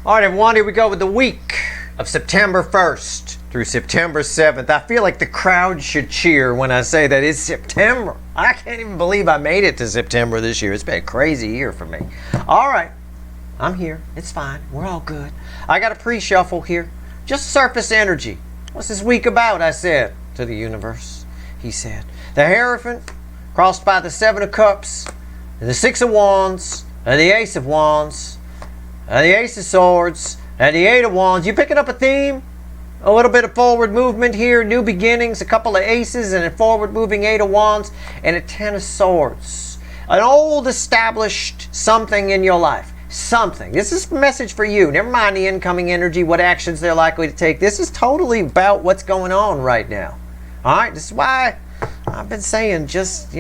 All right, everyone, here we go with the week of September 1st through September 7th. I feel like the crowd should cheer when I say that it's September. I can't even believe I made it to September this year. It's been a crazy year for me. All right, I'm here. It's fine. We're all good. I got a pre-shuffle here. Just surface energy. What's this week about, I said to the universe. He said, the Hierophant crossed by the Seven of Cups, and the Six of Wands, and the Ace of Wands, and the Ace of Swords, and the Eight of Wands. You picking up a theme? A little bit of forward movement here, new beginnings, a couple of aces, and a forward moving Eight of Wands, and a Ten of Swords. An old established something in your life. Something. This is a message for you. Never mind the incoming energy, what actions they're likely to take. This is totally about what's going on right now. All right? This is why I've been saying just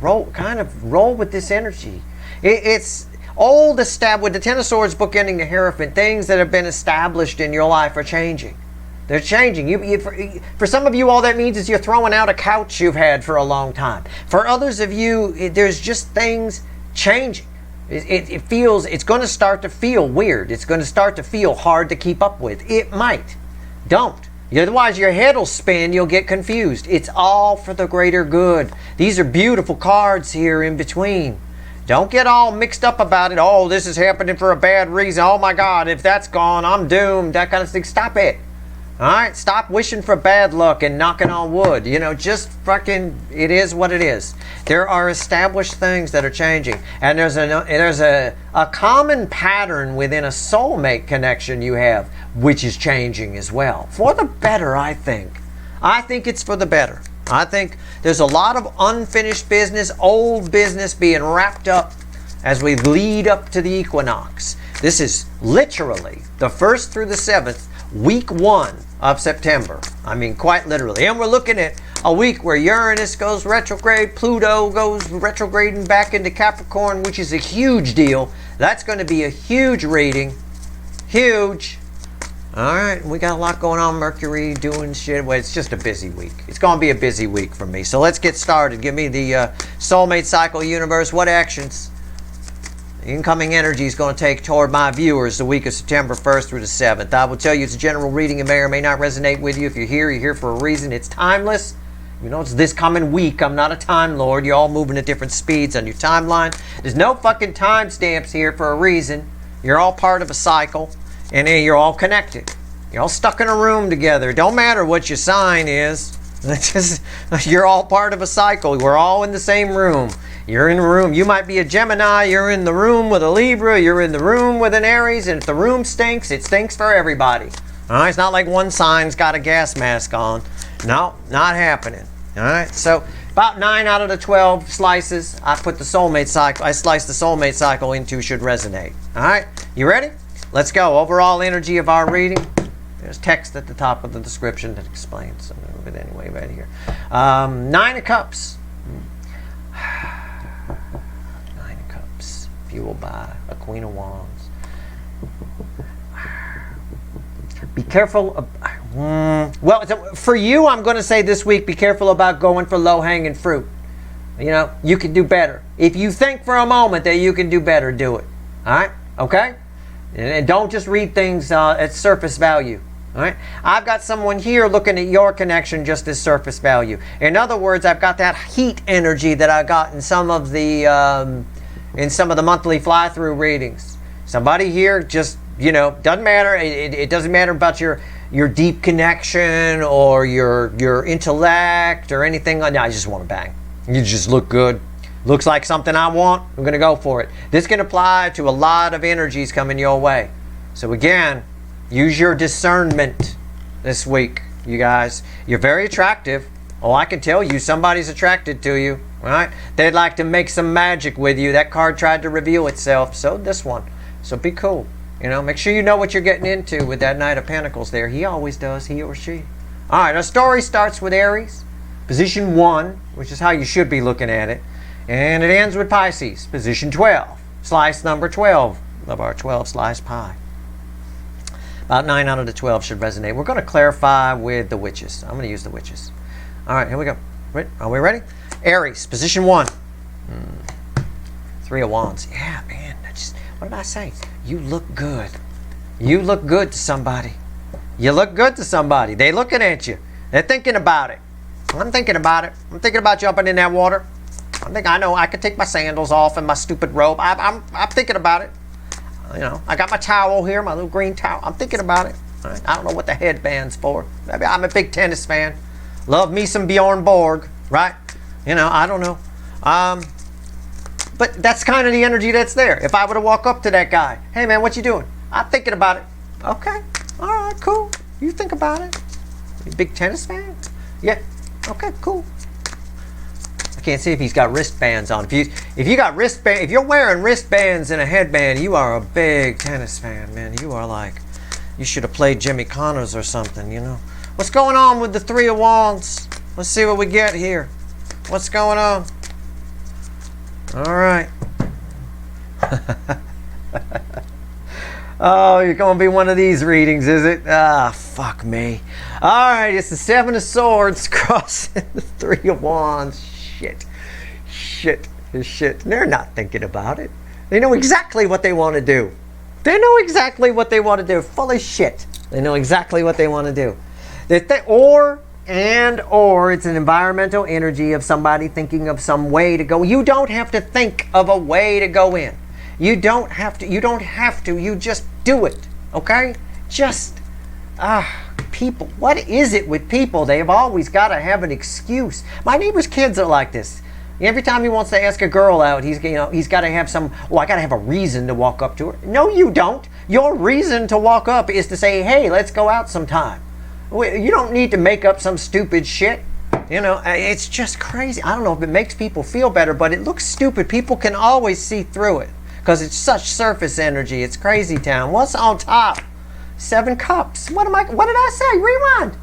roll with this energy. It's old established, with the Ten of Swords bookending the Hierophant, things that have been established in your life are changing. They're changing. For some of you, all that means is you're throwing out a couch you've had for a long time. For others of you, there's just things changing. It feels, it's going to start to feel weird. It's going to start to feel hard to keep up with. It might. Don't. Otherwise, your head will spin. You'll get confused. It's all for the greater good. These are beautiful cards here in between. Don't get all mixed up about it. Oh, this is happening for a bad reason. Oh my God, if that's gone, I'm doomed. That kind of thing. Stop it. All right? Stop wishing for bad luck and knocking on wood. Just fucking, it is what it is. There are established things that are changing. And there's a common pattern within a soulmate connection you have, which is changing as well. For the better, I think. I think it's for the better. I think there's a lot of unfinished business, old business being wrapped up as we lead up to the equinox. This is literally the 1st through the 7th, week 1 of September. I mean, quite literally. And we're looking at a week where Uranus goes retrograde, Pluto goes retrograding back into Capricorn, which is a huge deal. That's going to be a huge reading. Huge. All right, we got a lot going on. Mercury doing shit. Well, it's just a busy week. It's going to be a busy week for me. So let's get started. Give me the soulmate cycle universe. What actions the incoming energy is going to take toward my viewers the week of September 1st through the 7th. I will tell you it's a general reading. It may or may not resonate with you. If you're here for a reason. It's timeless. It's this coming week. I'm not a time lord. You're all moving at different speeds on your timeline. There's no fucking time stamps here for a reason. You're all part of a cycle. And then you're all connected. You're all stuck in a room together. Don't matter what your sign is. You're all part of a cycle. We're all in the same room. You're in a room. You might be a Gemini. You're in the room with a Libra. You're in the room with an Aries. And if the room stinks, it stinks for everybody. All right? It's not like one sign's got a gas mask on. No, not happening. All right? So about 9 out of the 12 slices I put the soulmate cycle, I sliced the soulmate cycle into should resonate. All right? You ready? Let's go. Overall energy of our reading. There's text at the top of the description that explains some of it anyway right here. 9 of Cups. 9 of Cups. Fueled by a Queen of Wands. Be careful. Well, for you, I'm going to say this week, be careful about going for low-hanging fruit. You can do better. If you think for a moment that you can do better, do it. All right? Okay? And don't just read things at surface value. All right? I've got someone here looking at your connection just as surface value. In other words, I've got that heat energy that I got in some of the monthly fly-through readings. Somebody here just, doesn't matter. It doesn't matter about your deep connection or your intellect or anything. No, I just want to bang. You just look good. Looks like something I want. I'm going to go for it. This can apply to a lot of energies coming your way. So again, use your discernment this week, you guys. You're very attractive. Oh, I can tell you somebody's attracted to you, right? They'd like to make some magic with you. That card tried to reveal itself. So this one. So be cool. Make sure you know what you're getting into with that Knight of Pentacles there. He always does, he or she. All right, our story starts with Aries, position 1, which is how you should be looking at it. And it ends with Pisces, position 12, slice number 12 of our 12-slice pie. About 9 out of the 12 should resonate. We're going to clarify with the witches. I'm going to use the witches. All right, here we go. Are we ready? Aries, position 1. 3 of Wands. Yeah, man. What did I say? You look good. You look good to somebody. You look good to somebody. They looking at you. They're thinking about it. I'm thinking about it. I'm thinking about jumping in that water. I know I could take my sandals off and my stupid robe. I'm thinking about it. You know, I got my towel here, my little green towel. I'm thinking about it. Right? I don't know what the headband's for. Maybe I'm a big tennis fan. Love me some Bjorn Borg, right? You know, I don't know. But that's kind of the energy that's there. If I were to walk up to that guy, hey man, what you doing? I'm thinking about it. Okay, all right, cool. You think about it. You a big tennis fan? Yeah. Okay, cool. I can't see if he's got wristbands on. If you're wearing wristbands and a headband, you are a big tennis fan, man. You are like, you should have played Jimmy Connors or something, you know. What's going on with the Three of Wands? Let's see what we get here. What's going on? All right. Oh, you're going to be one of these readings, is it? Ah, fuck me. All right, it's the Seven of Swords crossing the Three of Wands. Shit. They're not thinking about it. They know exactly what they want to do. They know exactly what they want to do. Full of shit. They know exactly what they want to do. Or it's an environmental energy of somebody thinking of some way to go. You don't have to think of a way to go in. You don't have to. You just do it. Okay? People. What is it with people? They have always got to have an excuse. My neighbor's kids are like this. Every time he wants to ask a girl out, he's got to have some, I got to have a reason to walk up to her. No, you don't. Your reason to walk up is to say, hey, let's go out sometime. You don't need to make up some stupid shit. You know, it's just crazy. I don't know if it makes people feel better, but it looks stupid. People can always see through it because it's such surface energy. It's crazy town. What's on top? 7 cups. What did I say? Rewind.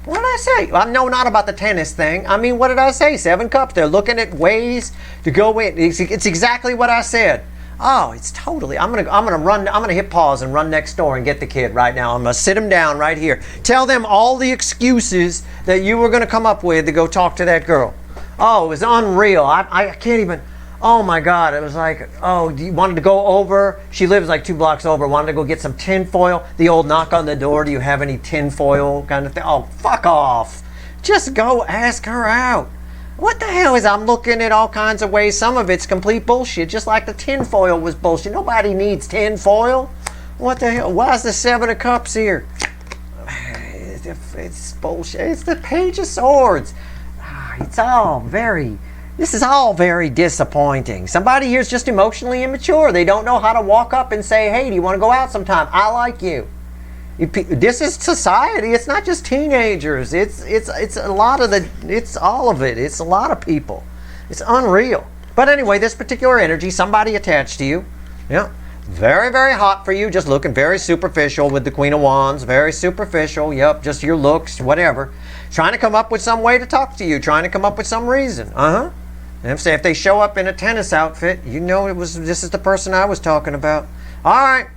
What did I say? Well, no, not about the tennis thing. I mean, what did I say? 7 cups. They're looking at ways to go in. It's exactly what I said. Oh, it's totally. I'm gonna hit pause and run next door and get the kid right now. I'm gonna sit him down right here. Tell them all the excuses that you were gonna come up with to go talk to that girl. Oh, it was unreal. I can't even. Oh my God, it was like, oh, you wanted to go over? She lives like 2 blocks over. Wanted to go get some tin foil. The old knock on the door. Do you have any tin foil kind of thing? Oh, fuck off. Just go ask her out. What the hell is, I'm looking at all kinds of ways. Some of it's complete bullshit, just like the tin foil was bullshit. Nobody needs tin foil. What the hell? Why is the 7 of Cups here? It's bullshit. It's the Page of Swords. This is all very disappointing. Somebody here is just emotionally immature. They don't know how to walk up and say, hey, do you want to go out sometime? I like you. This is society. It's not just teenagers. It's a lot of it's all of it. It's a lot of people. It's unreal. But anyway, this particular energy, somebody attached to you. Yeah. Very, very hot for you. Just looking very superficial with the Queen of Wands. Very superficial. Yep. Just your looks, whatever. Trying to come up with some way to talk to you. Trying to come up with some reason. And if they show up in a tennis outfit, you know this is the person I was talking about. All right.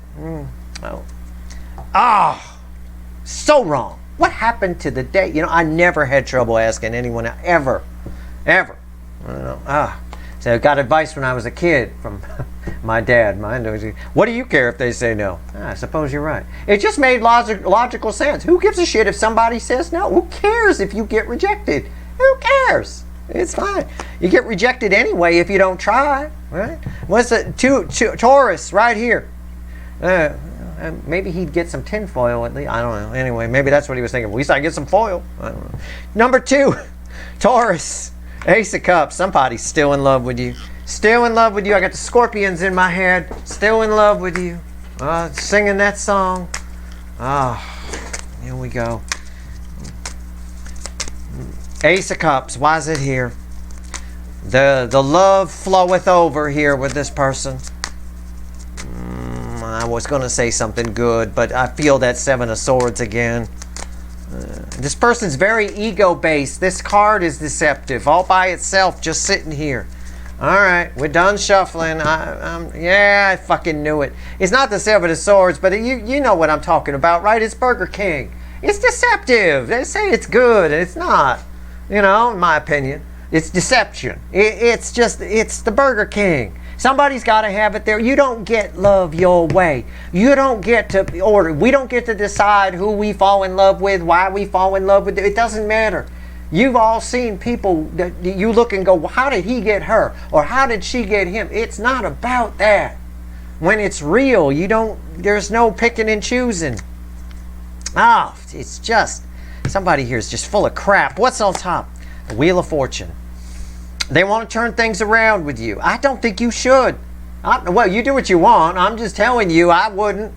So wrong. What happened to the day? You know, I never had trouble asking anyone ever. I don't know. So I got advice when I was a kid from my dad. What do you care if they say no? I suppose you're right. It just made logical sense. Who gives a shit if somebody says no? Who cares if you get rejected? Who cares? It's fine. You get rejected anyway if you don't try, right? What's the Taurus right here? Maybe he'd get some tin foil at least. I don't know. Anyway, maybe that's what he was thinking. At least I get some foil. I don't know. Number 2, Taurus, Ace of Cups. Somebody's still in love with you. Still in love with you. I got the scorpions in my head. Still in love with you. Singing that song. Here we go. Ace of Cups. Why is it here? The love floweth over here with this person. I was going to say something good, but I feel that 7 of Swords again. This person's very ego-based. This card is deceptive. All by itself, just sitting here. All right, we're done shuffling. I fucking knew it. It's not the 7 of Swords, but you know what I'm talking about, right? It's Burger King. It's deceptive. They say it's good, and it's not. You know, in my opinion, it's deception. It's the Burger King. Somebody's got to have it there. You don't get love your way. You don't get to order. We don't get to decide who we fall in love with, why we fall in love with. It doesn't matter. You've all seen people that you look and go, well, how did he get her? Or how did she get him? It's not about that. When it's real, there's no picking and choosing. It's just, somebody here is just full of crap. What's on top? The Wheel of Fortune. They want to turn things around with you. I don't think you should. Well, you do what you want. I'm just telling you, I wouldn't.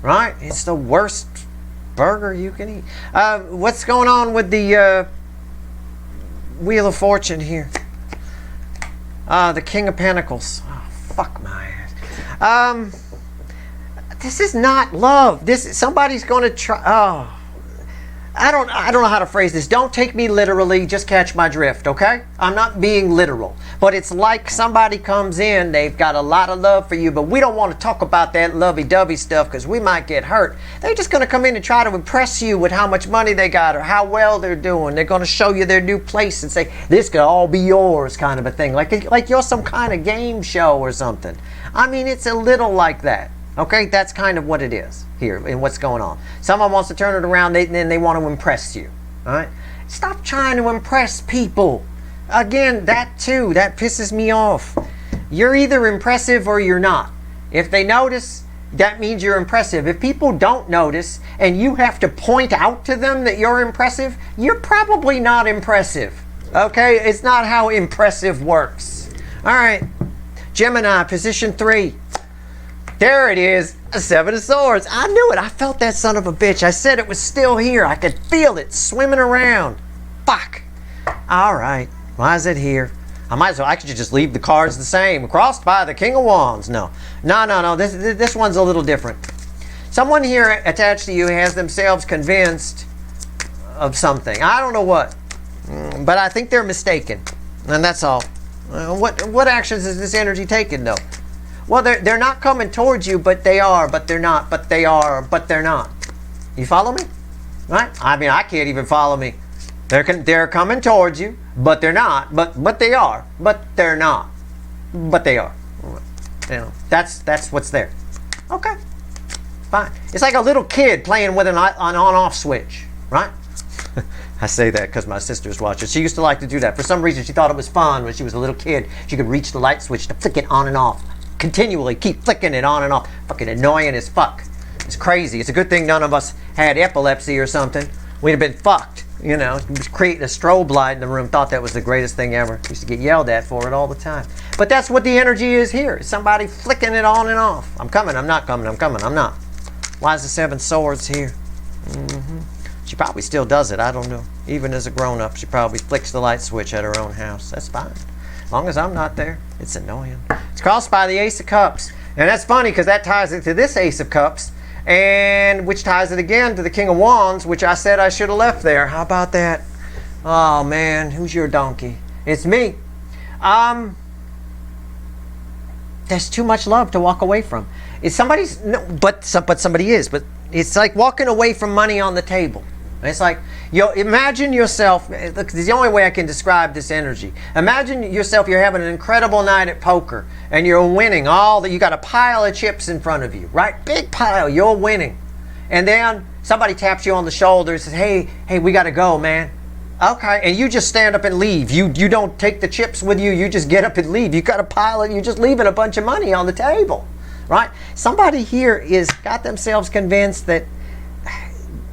Right? It's the worst burger you can eat. What's going on with the Wheel of Fortune here? The King of Pentacles. Oh, fuck my ass. This is not love. Somebody's going to try. Oh, I don't know how to phrase this. Don't take me literally. Just catch my drift, okay? I'm not being literal. But it's like somebody comes in, they've got a lot of love for you, but we don't want to talk about that lovey-dovey stuff because we might get hurt. They're just going to come in and try to impress you with how much money they got or how well they're doing. They're going to show you their new place and say, this could all be yours, kind of a thing. Like you're some kind of game show or something. I mean, it's a little like that. Okay, that's kind of what it is here and what's going on. Someone wants to turn it around and then they want to impress you. All right? Stop trying to impress people. Again, that too, that pisses me off. You're either impressive or you're not. If they notice, that means you're impressive. If people don't notice and you have to point out to them that you're impressive, you're probably not impressive. Okay? It's not how impressive works. All right. Gemini, position 3. There it is, a 7 of Swords. I knew it. I felt that son of a bitch. I said it was still here. I could feel it swimming around. Fuck. All right. Why is it here? I could just leave the cards the same. Crossed by the King of Wands. No. This one's a little different. Someone here attached to you has themselves convinced of something. I don't know what. But I think they're mistaken. And that's all. What actions is this energy taking, though? Well, they're not coming towards you, but they are, but they're not, but they are, but they're not. You follow me? Right? I mean, I can't even follow me. They're coming towards you, but they're not, but they are, but they're not, but they are. You know, that's what's there. Okay, fine. It's like a little kid playing with an on-off switch, right? I say that because my sister's watching. She used to like to do that. For some reason, she thought it was fun when she was a little kid. She could reach the light switch to flick it on and off. Continually keep flicking it on and off. Fucking annoying as fuck. It's crazy. It's a good thing none of us had epilepsy or something. We'd have been fucked. You know, creating a strobe light in the room. Thought that was the greatest thing ever. Used to get yelled at for it all the time. But that's what the energy is here. Somebody flicking it on and off. I'm coming. I'm not coming. I'm coming. I'm not. Why is the 7 Swords here? She probably still does it. I don't know. Even as a grown-up, she probably flicks the light switch at her own house. That's fine. As long as I'm not there. It's annoying. It's crossed by the Ace of Cups. And that's funny because that ties it to this Ace of Cups. And which ties it again to the King of Wands, which I said I should have left there. How about that? Oh, man. Who's your donkey? It's me. There's too much love to walk away from. It's somebody's... No, but somebody is. But it's like walking away from money on the table. It's like, imagine yourself, look, the only way I can describe this energy. Imagine yourself, you're having an incredible night at poker, and you're winning you got a pile of chips in front of you, right? Big pile, you're winning. And then somebody taps you on the shoulder and says, hey, we got to go, man. Okay, and you just stand up and leave. You don't take the chips with you, you just get up and leave. You got a pile and you're just leaving a bunch of money on the table, right? Somebody here got themselves convinced that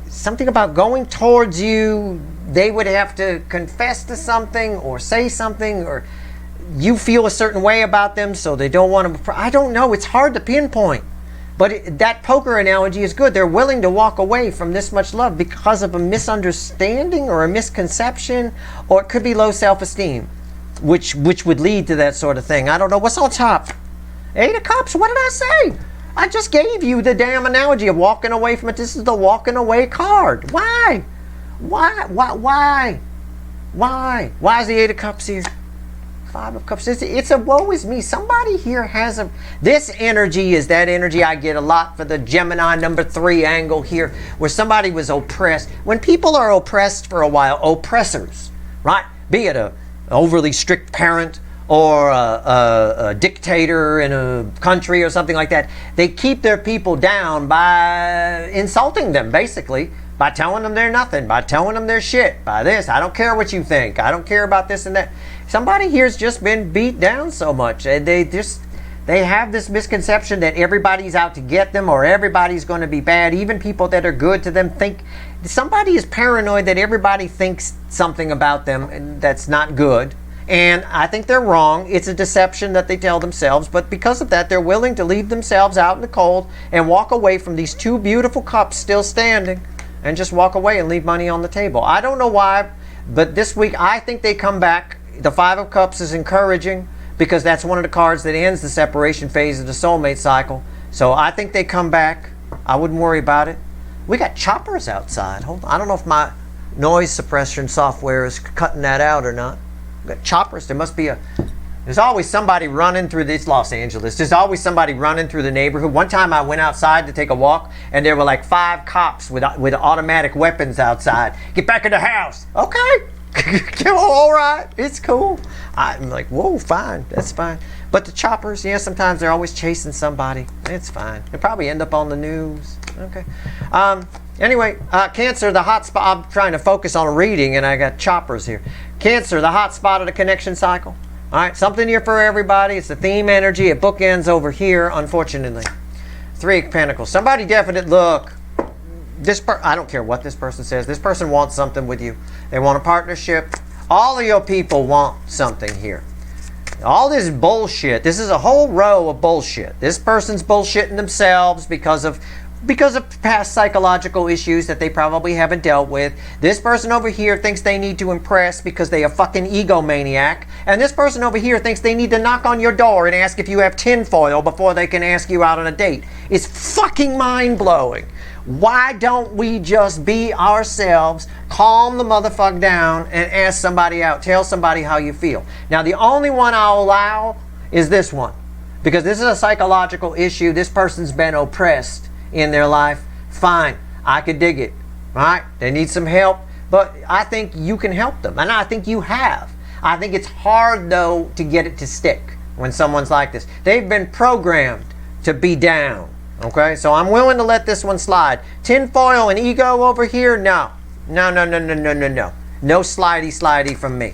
something about going towards you, they would have to confess to something or say something, or you feel a certain way about them, so they don't want to. I don't know. It's hard to pinpoint. But that poker analogy is good. They're willing to walk away from this much love because of a misunderstanding or a misconception, or it could be low self-esteem, which would lead to that sort of thing. I don't know. What's on top? 8 of Cups. What did I say? I just gave you the damn analogy of walking away from it. This is the walking away card. Why? Why is the 8 of Cups here? 5 of Cups. It's a woe is me. Somebody here has this energy is that energy I get a lot for the Gemini number 3 angle here, where somebody was oppressed. When people are oppressed for a while, oppressors, right? Be it a overly strict parent, or a dictator in a country or something like that, they keep their people down by insulting them, basically, by telling them they're nothing, by telling them they're shit, by this. I don't care what you think. I don't care about this and that. Somebody here's just been beat down so much. They have this misconception that everybody's out to get them or everybody's going to be bad. Even people that are good to them think somebody is paranoid that everybody thinks something about them that's not good. And I think they're wrong. It's a deception that they tell themselves. But because of that, they're willing to leave themselves out in the cold and walk away from these two beautiful cups still standing and just walk away and leave money on the table. I don't know why, but this week I think they come back. The Five of Cups is encouraging because that's one of the cards that ends the separation phase of the soulmate cycle. So I think they come back. I wouldn't worry about it. We got choppers outside. Hold on. I don't know if my noise suppression software is cutting that out or not. We got choppers. There must be there's always somebody running through this Los Angeles. There's always somebody running through the neighborhood. One time I went outside to take a walk and there were like 5 cops with automatic weapons outside. Get back in the house. Okay. All right. It's cool. I'm like, whoa, fine. That's fine. But the choppers, yeah, sometimes they're always chasing somebody. It's fine. They probably end up on the news. Okay. Anyway, Cancer, the hot spot. I'm trying to focus on reading and I got choppers here. Cancer, the hot spot of the connection cycle. All right, something here for everybody. It's the theme energy. It bookends over here, unfortunately. 3 of Pentacles. Somebody definite look. I don't care what this person says. This person wants something with you. They want a partnership. All of your people want something here. All this bullshit. This is a whole row of bullshit. This person's bullshitting themselves because of past psychological issues that they probably haven't dealt with. This person over here thinks they need to impress because they a fucking egomaniac. And this person over here thinks they need to knock on your door and ask if you have tinfoil before they can ask you out on a date. It's fucking mind-blowing. Why don't we just be ourselves, calm the motherfucker down, and ask somebody out, tell somebody how you feel? Now, the only one I'll allow is this one. Because this is a psychological issue. This person's been oppressed in their life. Fine, I could dig it. Right? They need some help, but I think you can help them, and I think you have. I think it's hard though to get it to stick when someone's like this. They've been programmed to be down. Okay, so I'm willing to let this one slide. Tinfoil and ego over here? No. No. No slidey from me.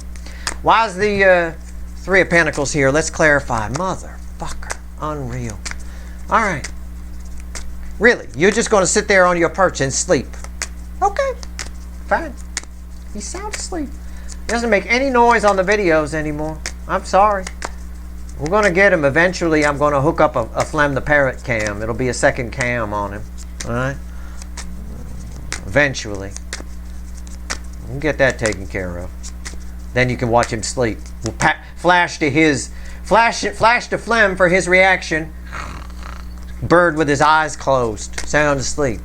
Why is the 3 of Pentacles here? Let's clarify. Motherfucker. Unreal. All right. Really? You're just going to sit there on your perch and sleep? Okay. Fine. He's sound asleep. He doesn't make any noise on the videos anymore. I'm sorry. We're going to get him eventually. I'm going to hook up a Flem the Parrot cam. It'll be a second cam on him. All right? Eventually. We'll get that taken care of. Then you can watch him sleep. We'll flash to Flem for his reaction. Bird with his eyes closed. Sound asleep.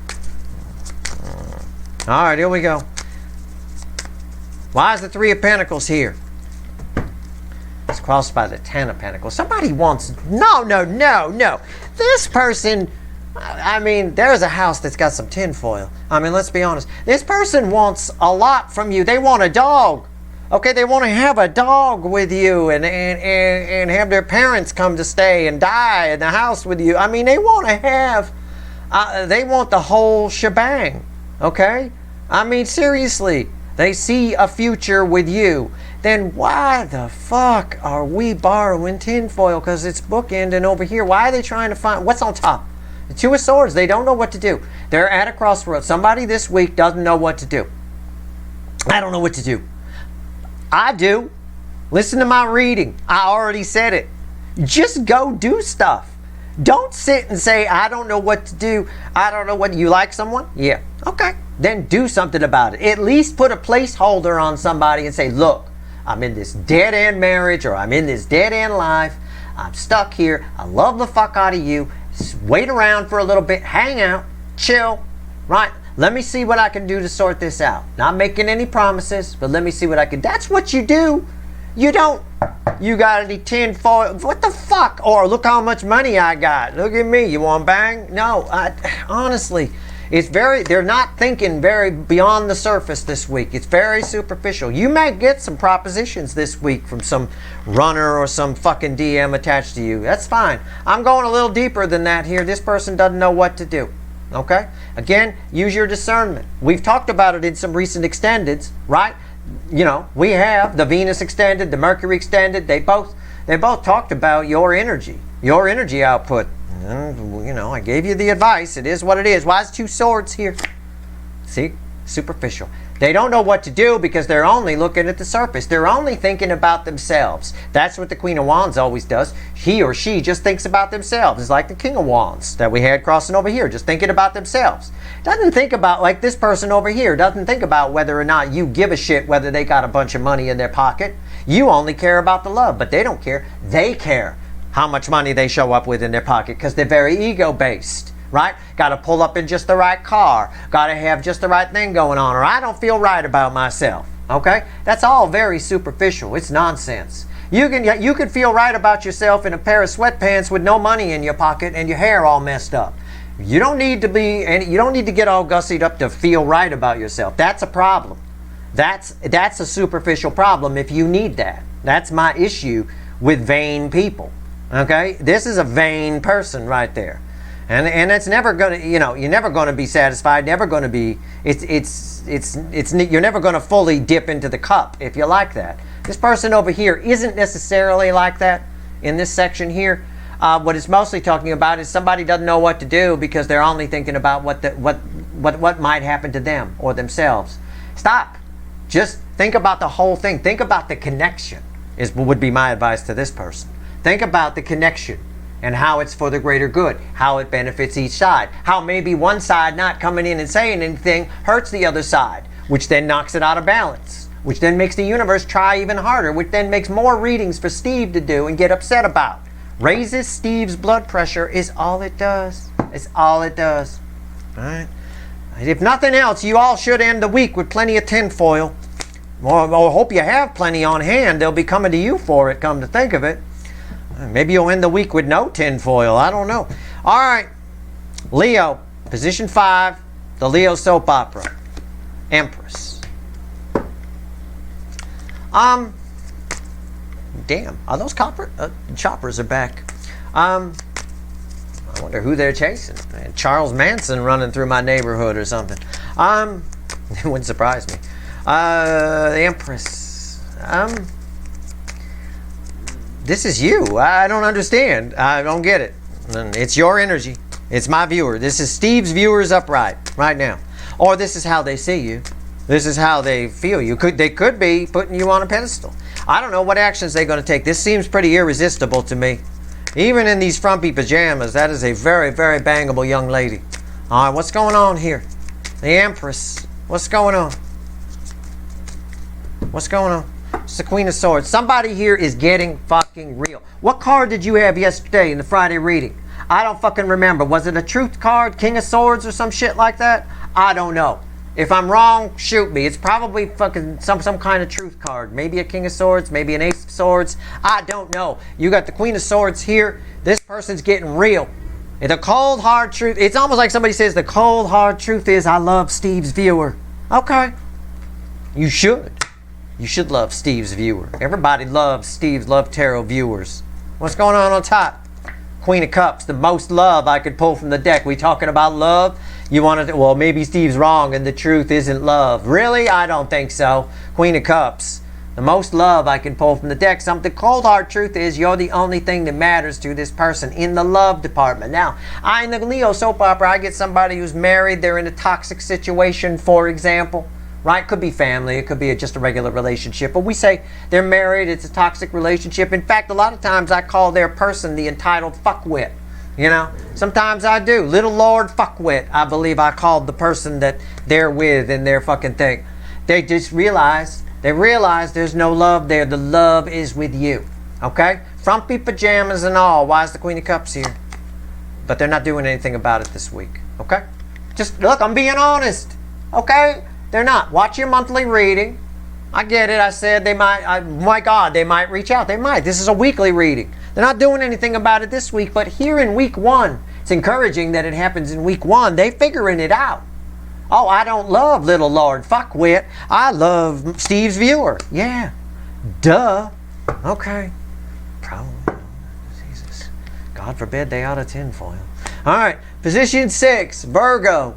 All right, here we go. Why is the 3 of Pentacles here? It's crossed by the 10 of Pentacles. Somebody wants... No. This person... I mean, there's a house that's got some tinfoil. I mean, let's be honest. This person wants a lot from you. They want a dog. Okay, they want to have a dog with you and have their parents come to stay and die in the house with you. I mean, they want to have... they want the whole shebang. Okay? I mean, seriously. They see a future with you. Then why the fuck are we borrowing tinfoil? Because it's bookending over here. Why are they trying to find... What's on top? The 2 of Swords. They don't know what to do. They're at a crossroads. Somebody this week doesn't know what to do. I don't know what to do. I do. Listen to my reading. I already said it. Just go do stuff. Don't sit and say, I don't know what to do. I don't know what... You like someone? Yeah. Okay. Then do something about it. At least put a placeholder on somebody and say, look, I'm in this dead-end marriage or I'm in this dead-end life. I'm stuck here. I love the fuck out of you. Just wait around for a little bit. Hang out. Chill. Right? Let me see what I can do to sort this out. Not making any promises, but let me see what I can... That's what you do. You don't... You got any tinfoil? What the fuck? Or look how much money I got. Look at me. You want bang? No. Honestly, they're not thinking very beyond the surface this week. It's very superficial. You may get some propositions this week from some runner or some fucking DM attached to you. That's fine. I'm going a little deeper than that here. This person doesn't know what to do. Okay? Again, use your discernment. We've talked about it in some recent extendeds, right? You know, we have the Venus extended, the Mercury extended. They both talked about your energy output. And, you know, I gave you the advice. It is what it is. Why is 2 swords here? See? Superficial. They don't know what to do because they're only looking at the surface. They're only thinking about themselves. That's what the Queen of Wands always does. He or she just thinks about themselves. It's like the King of Wands that we had crossing over here, just thinking about themselves. Doesn't think about, like this person over here, doesn't think about whether or not you give a shit whether they got a bunch of money in their pocket. You only care about the love, but they don't care. They care how much money they show up with in their pocket because they're very ego-based, right? Got to pull up in just the right car. Got to have just the right thing going on, or I don't feel right about myself, okay? That's all very superficial. It's nonsense. You can feel right about yourself in a pair of sweatpants with no money in your pocket and your hair all messed up. You don't need to get all gussied up to feel right about yourself. That's a problem. That's a superficial problem if you need that. That's my issue with vain people. Okay? This is a vain person right there. And it's never gonna, you know, you're never gonna be satisfied, never gonna be, you're never gonna fully dip into the cup if you're like that. This person over here isn't necessarily like that in this section here. What it's mostly talking about is somebody doesn't know what to do because they're only thinking about what might happen to them or themselves. Stop. Just think about the whole thing. Think about the connection would be my advice to this person. Think about the connection and how it's for the greater good, how it benefits each side, how maybe one side not coming in and saying anything hurts the other side, which then knocks it out of balance, which then makes the universe try even harder, which then makes more readings for Steve to do and get upset about. Raises Steve's blood pressure is all it does. It's all it does. All right? If nothing else, you all should end the week with plenty of tinfoil. Well, I hope you have plenty on hand. They'll be coming to you for it, come to think of it. Maybe you'll end the week with no tinfoil. I don't know. All right. Leo, position 5, the Leo soap opera. Empress. Damn, are those choppers are back. I wonder who they're chasing. Charles Manson running through my neighborhood or something. It wouldn't surprise me. The Empress. This is you. I don't understand. I don't get it. It's your energy. It's my viewer. This is Steve's viewers upright right now. Or this is how they see you. This is how they feel you. They could be putting you on a pedestal. I don't know what actions they're going to take. This seems pretty irresistible to me. Even in these frumpy pajamas, that is a very, very bangable young lady. All right, what's going on here? The Empress. What's going on? What's going on? It's the Queen of Swords. Somebody here is getting fucking real. What card did you have yesterday in the Friday reading? I don't fucking remember. Was it a truth card, King of Swords or some shit like that? I don't know. If I'm wrong, shoot me. It's probably fucking some kind of truth card. Maybe a King of Swords, maybe an Ace of Swords. I don't know. You got the Queen of Swords here. This person's getting real. The cold, hard truth. It's almost like somebody says the cold, hard truth is I love Steve's viewer. Okay. You should. You should love Steve's viewer. Everybody loves Steve's Love Tarot viewers. What's going on top? Queen of Cups, the most love I could pull from the deck. We talking about love? You want to, well, maybe Steve's wrong and the truth isn't love. Really? I don't think so. Queen of Cups, the most love I can pull from the deck. The cold hard truth is you're the only thing that matters to this person in the love department. Now, in the Leo soap opera, I get somebody who's married. They're in a toxic situation, for example. Right? Could be family. It could be just a regular relationship. But we say they're married. It's a toxic relationship. In fact, a lot of times I call their person the entitled fuckwit. You know? Sometimes I do. Little Lord Fuckwit, I believe I called the person that they're with in their fucking thing. They just realize there's no love there. The love is with you. Okay? Frumpy pajamas and all. Why is the Queen of Cups here? But they're not doing anything about it this week. Okay? Just, look, I'm being honest. Okay? They're not. Watch your monthly reading. I get it. I said they might. My God, they might reach out. They might. This is a weekly reading. They're not doing anything about it this week. But here in week 1, It's encouraging that it happens in week 1. They figuring it out. Oh, I don't love Little Lord Fuckwit. I love Steve's Viewer. Yeah. Duh. Okay. Probably. Jesus. God forbid they out of tinfoil. All right. Position 6, Virgo.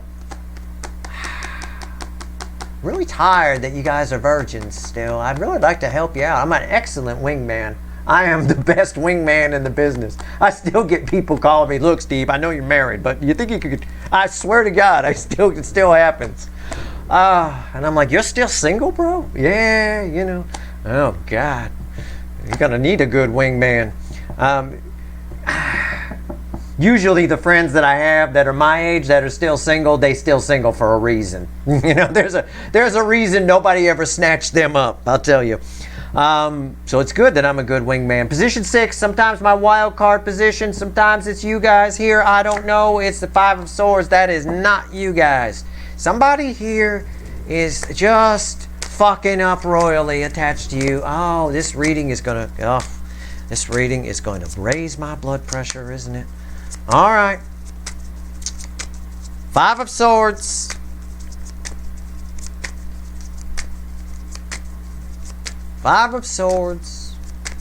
Really tired that you guys are virgins still. I'd really like to help you out. I'm an excellent wingman. I am the best wingman in the business. I still get people calling me, look, Steve, I know you're married, but you think you could, I swear to God, it still happens. And I'm like, you're still single, bro? Yeah, you know. Oh, God. You're going to need a good wingman. Usually the friends that I have that are my age that are still single, they still single for a reason. You know, there's a reason nobody ever snatched them up, I'll tell you. So it's good that I'm a good wingman. Position 6, sometimes my wild card position, sometimes it's you guys here. I don't know. It's the 5 of Swords. That is not you guys. Somebody here is just fucking up royally attached to you. Oh, this reading is going to raise my blood pressure, isn't it? All right. 5 of Swords. 5 of Swords.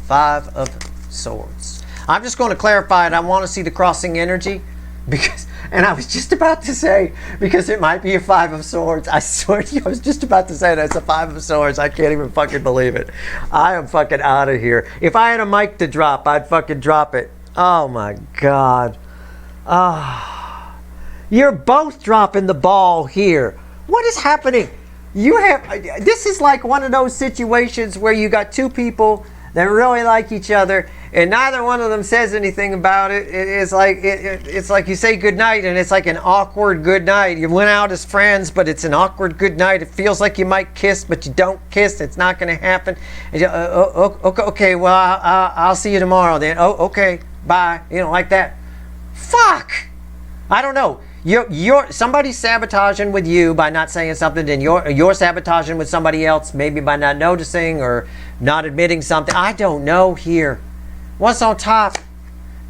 5 of Swords. I'm just going to clarify it. I want to see the crossing energy because, and I was just about to say, because it might be a 5 of Swords. I swear to you, I was just about to say that's a 5 of Swords. I can't even fucking believe it. I am fucking out of here. If I had a mic to drop, I'd fucking drop it. Oh my God. You're both dropping the ball here. What is happening? This is like one of those situations where you got 2 people that really like each other and neither one of them says anything about it. It's like you say goodnight and it's like an awkward goodnight. You went out as friends, but it's an awkward goodnight. It feels like you might kiss, but you don't kiss. It's not going to happen. And you, okay, well, I'll see you tomorrow then. Oh, okay, bye. You know, like that. Fuck! I don't know. You're somebody's sabotaging with you by not saying something, and you're sabotaging with somebody else, maybe by not noticing or not admitting something. I don't know here. What's on top?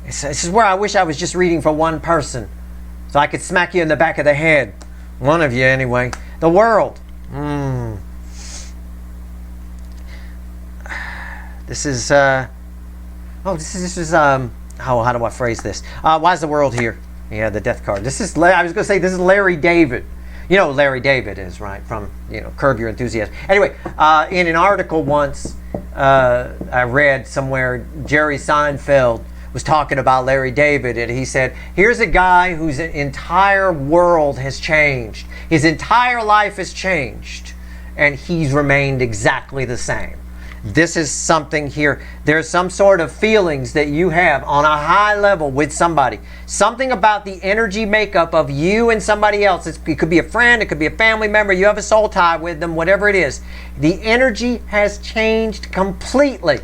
This is where I wish I was just reading for one person, so I could smack you in the back of the head. One of you, anyway. The World. This is. How do I phrase this? Why is the World here? Yeah, the Death card. This is, I was going to say, this is Larry David. You know who Larry David is, right? From, Curb Your Enthusiasm. Anyway, in an article once I read somewhere, Jerry Seinfeld was talking about Larry David, and he said, here's a guy whose entire world has changed. His entire life has changed, and he's remained exactly the same. This is something here. There's some sort of feelings that you have on a high level with somebody. Something about the energy makeup of you and somebody else. It could be a friend. It could be a family member. You have a soul tie with them, whatever it is. The energy has changed completely.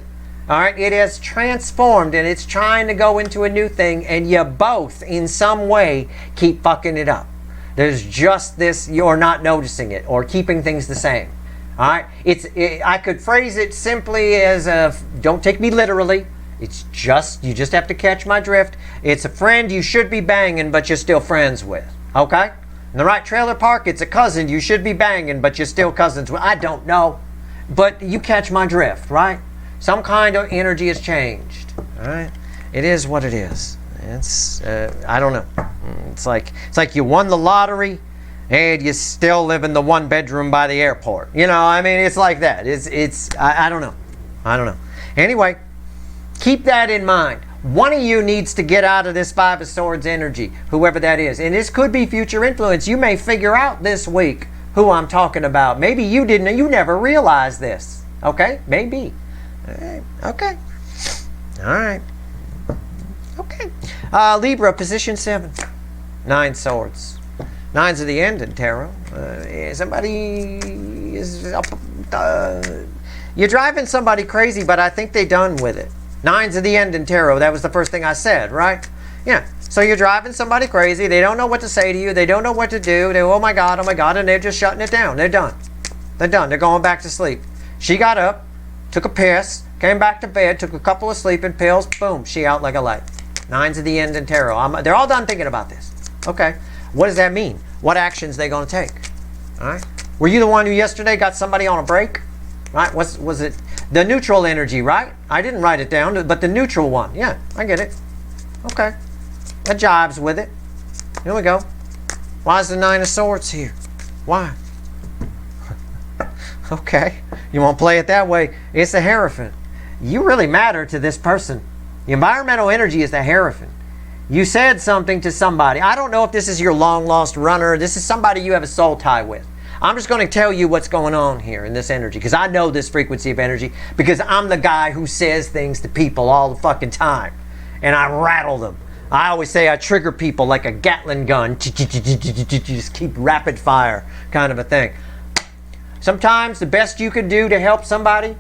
All right? It has transformed and it's trying to go into a new thing, and you both, in some way, keep fucking it up. There's just this, you're not noticing it or keeping things the same. All right, I could phrase it simply as don't take me literally. It's just, you just have to catch my drift. It's a friend you should be banging, but you're still friends with. Okay? In the right trailer park, it's a cousin you should be banging, but you're still cousins with. I don't know, but you catch my drift, right? Some kind of energy has changed. All right, it is what it is. It's I don't know. It's like you won the lottery, and you still live in the 1-bedroom by the airport. I mean, it's like that. I don't know. I don't know. Anyway, keep that in mind. One of you needs to get out of this 5 of Swords energy, whoever that is. And this could be future influence. You may figure out this week who I'm talking about. Maybe you didn't. You never realized this. Okay? Maybe. Okay. All right. Okay. Libra, position 7. 9 swords. 9's of the end in tarot. Somebody is you're driving somebody crazy, but I think they're done with it. 9's of the end in tarot. That was the first thing I said, right? Yeah. So you're driving somebody crazy. They don't know what to say to you. They don't know what to do. They, oh my God, and they're just shutting it down. They're done. They're done. They're going back to sleep. She got up, took a piss, came back to bed, took a couple of sleeping pills. Boom, she out like a light. Nines of the end in tarot. They're all done thinking about this. Okay. What does that mean? What actions they going to take? All right. Were you the one who yesterday got somebody on a break? Right? Was it the neutral energy, right? I didn't write it down, but the neutral one. Yeah, I get it. Okay. That jives with it. Here we go. Why is the Nine of Swords here? Why? Okay. You won't play it that way. It's the Hierophant. You really matter to this person. The environmental energy is the Hierophant. You said something to somebody. I don't know if this is your long-lost runner. This is somebody you have a soul tie with. I'm just going to tell you what's going on here in this energy because I know this frequency of energy because I'm the guy who says things to people all the fucking time. And I rattle them. I always say I trigger people like a Gatling gun. Just keep rapid fire kind of a thing. Sometimes the best you can do to help somebody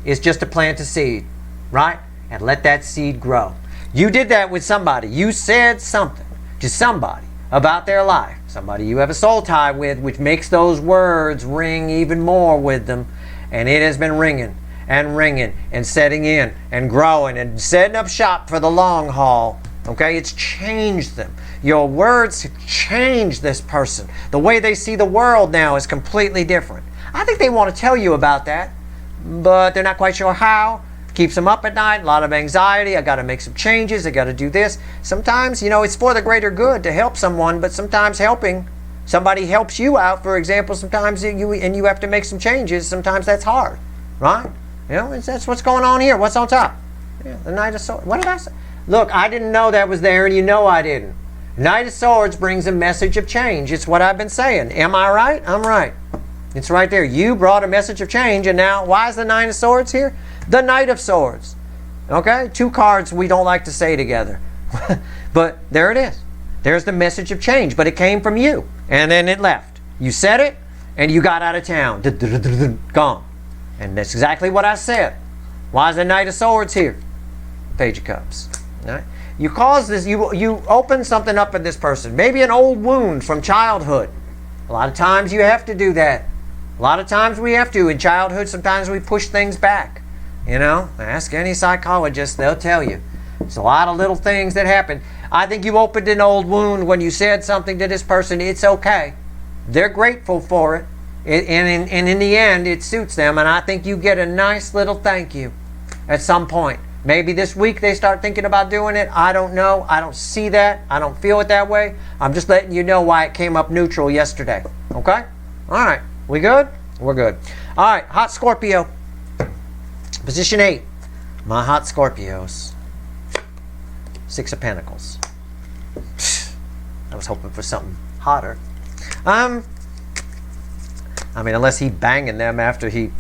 is just to plant a seed, right? And let that seed grow. You did that with somebody. You said something to somebody about their life. Somebody you have a soul tie with, which makes those words ring even more with them. And it has been ringing and setting in and growing and setting up shop for the long haul. Okay, it's changed them. Your words have changed this person. The way they see the world now is completely different. I think they want to tell you about that, but they're not quite sure how. Keeps them up at night, a lot of anxiety. I got to make some changes. I got to do this. Sometimes, it's for the greater good to help someone, but sometimes helping somebody helps you out. For example, sometimes you have to make some changes. Sometimes that's hard, right? That's what's going on here. What's on top? Yeah, the Knight of Swords. What did I say? Look, I didn't know that was there, and you know I didn't. Knight of Swords brings a message of change. It's what I've been saying. Am I right? I'm right. It's right there. You brought a message of change, and now, why is the Nine of Swords here? The Knight of Swords. Okay? Two cards we don't like to say together. But there it is. There's the message of change, but it came from you, and then it left. You said it, and you got out of town. Gone. And that's exactly what I said. Why is the Knight of Swords here? Page of Cups. Right? You cause this, you open something up in this person. Maybe an old wound from childhood. A lot of times you have to do that. A lot of times we have to. In childhood, sometimes we push things back. Ask any psychologist, they'll tell you. There's a lot of little things that happen. I think you opened an old wound when you said something to this person. It's okay. They're grateful for it. And in the end, it suits them. And I think you get a nice little thank you at some point. Maybe this week they start thinking about doing it. I don't know. I don't see that. I don't feel it that way. I'm just letting you know why it came up neutral yesterday. Okay? All right. We good? We're good. All right. Hot Scorpio. Position 8. My hot Scorpios. 6 of Pentacles. I was hoping for something hotter. Unless he banging them after he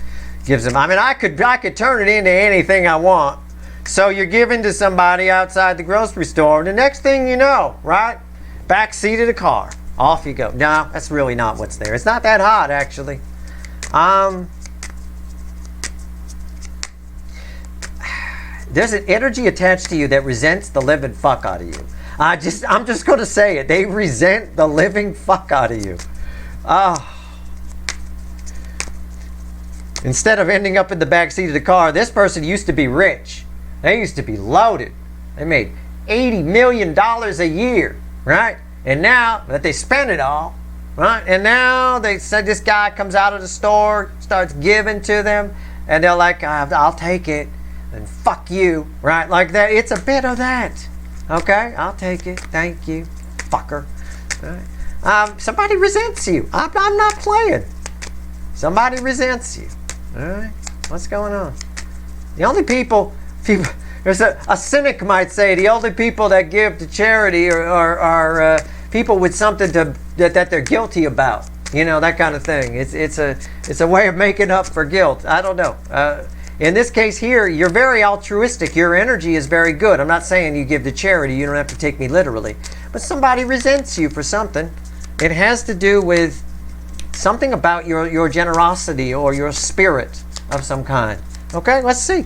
gives them. I could turn it into anything I want. So you're giving to somebody outside the grocery store. The next thing you know, right? Back seat of the car. Off you go. No, that's really not what's there. It's not that hot, actually. There's an energy attached to you that resents the living fuck out of you. I'm just going to say it. They resent the living fuck out of you. Instead of ending up in the back seat of the car, this person used to be rich. They used to be loaded. They made $80 million a year, right? And now that they spent it all, right? And now they said this guy comes out of the store, starts giving to them, and they're like, I'll take it, and fuck you, right? Like that. It's a bit of that. Okay, I'll take it. Thank you, fucker. Right. Somebody resents you. I'm not playing. Somebody resents you. All right, what's going on? The only people there's a cynic might say the only people that give to charity are people with something that they're guilty about. That kind of thing. It's a way of making up for guilt. I don't know. In this case here, you're very altruistic. Your energy is very good. I'm not saying you give to charity. You don't have to take me literally. But somebody resents you for something. It has to do with something about your generosity or your spirit of some kind. Okay, let's see.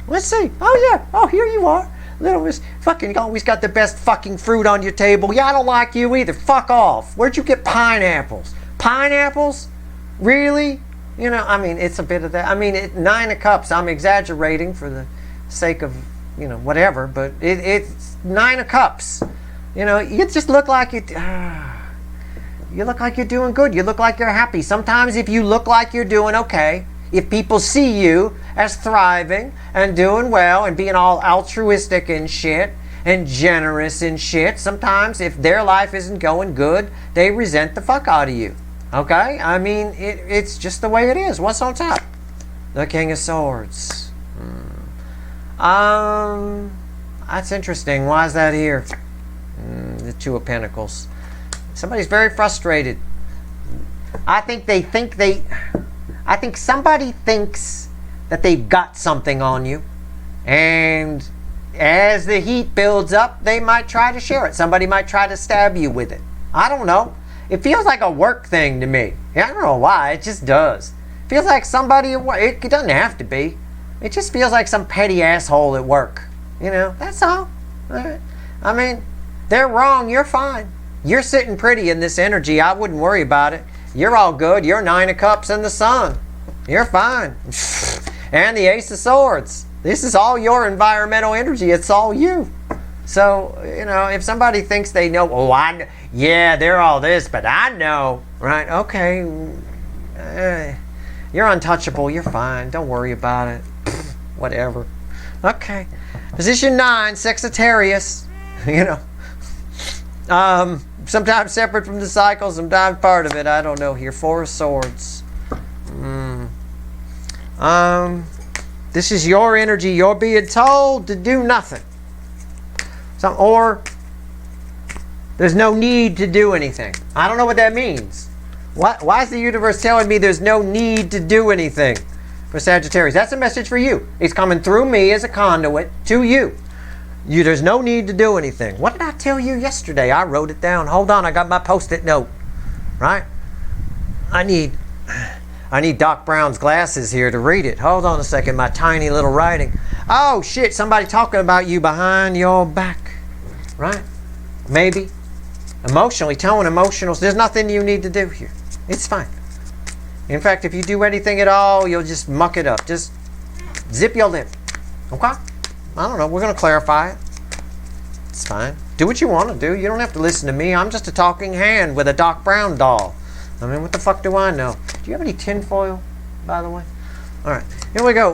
Let's see. Oh, yeah. Oh, here you are. Little Miss fucking always got the best fucking fruit on your table. Yeah, I don't like you either. Fuck off. Where'd you get pineapples? Pineapples? Really? It's a bit of that. 9 of Cups. I'm exaggerating for the sake of you know, whatever. But it's Nine of Cups. You know, you just look like it. You look like you're doing good. You look like you're happy. Sometimes if you look like you're doing okay, if people see you as thriving and doing well and being all altruistic and shit and generous and shit, sometimes if their life isn't going good, they resent the fuck out of you. Okay? I mean, it's just the way it is. What's on top? The King of Swords. That's interesting. Why is that here? The Two of Pentacles. Somebody's very frustrated. I think somebody thinks that they've got something on you, and as the heat builds up, they might try to share it. Somebody might try to stab you with it. I don't know. It feels like a work thing to me. I don't know why. It just does. It feels like somebody at work. It doesn't have to be. It just feels like some petty asshole at work. You know, that's all. I mean, they're wrong. You're fine. You're sitting pretty in this energy. I wouldn't worry about it. You're all good. You're Nine of Cups and the Sun. You're fine. And the Ace of Swords. This is all your environmental energy. It's all you. So, you know, if somebody thinks they know, oh, yeah, they're all this, but I know, right? Okay. You're untouchable. You're fine. Don't worry about it. Whatever. Okay. Position 9, Sagittarius. You know. Sometimes separate from the cycle, sometimes part of it. I don't know here. Four of Swords. This is your energy. You're being told to do nothing. Or there's no need to do anything. I don't know what that means. Why is the universe telling me there's no need to do anything for Sagittarius? That's a message for you. It's coming through me as a conduit to you. There's no need to do anything. What did I tell you yesterday? I wrote it down. Hold on, I got my post-it note. Right? I need Doc Brown's glasses here to read it. Hold on a second, my tiny little writing. Oh shit, somebody talking about you behind your back. Right? Maybe. Emotionally, towing emotionals. There's nothing you need to do here. It's fine. In fact, if you do anything at all, you'll just muck it up. Just zip your lip. Okay? I don't know. We're going to clarify it. It's fine. Do what you want to do. You don't have to listen to me. I'm just a talking hand with a Doc Brown doll. I mean, what the fuck do I know? Do you have any tinfoil, by the way? All right. Here we go.